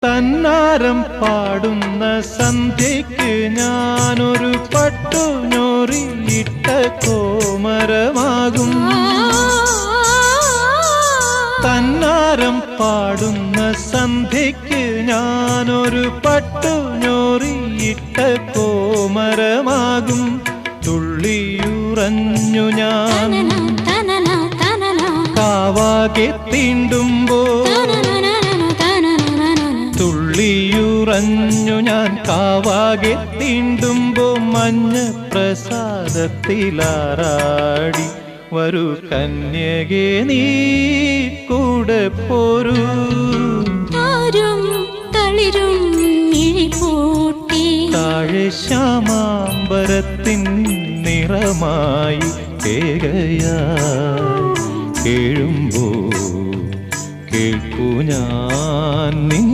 തന്നാരം പാടുന്ന സന്ധ്യയ്ക്ക് ഞാനൊരു പട്ടുഞോറിയിട്ട കോമരമാകും. തന്നാരം പാടുന്ന സന്ധ്യയ്ക്ക് ഞാനൊരു പട്ടുഞോറിയിട്ട കോമരമാകും. തുള്ളിയുറഞ്ഞു ഞാൻ കാവാകെ തീണ്ടുമ്പോൾ, തുള്ളിയുറഞ്ഞു ഞാൻ കാവാകെ തീണ്ടുമ്പോ മഞ്ഞ പ്രസാദത്തിലാറാടി വരൂ കന്യകേ നീ കൂടെ പോരൂ. താഴെ ശ്യാമാംബരത്തിൻ നിറമായി കേകയായി കേഴുമ്പോ കേൾക്കൂ ഞാൻ നിൻ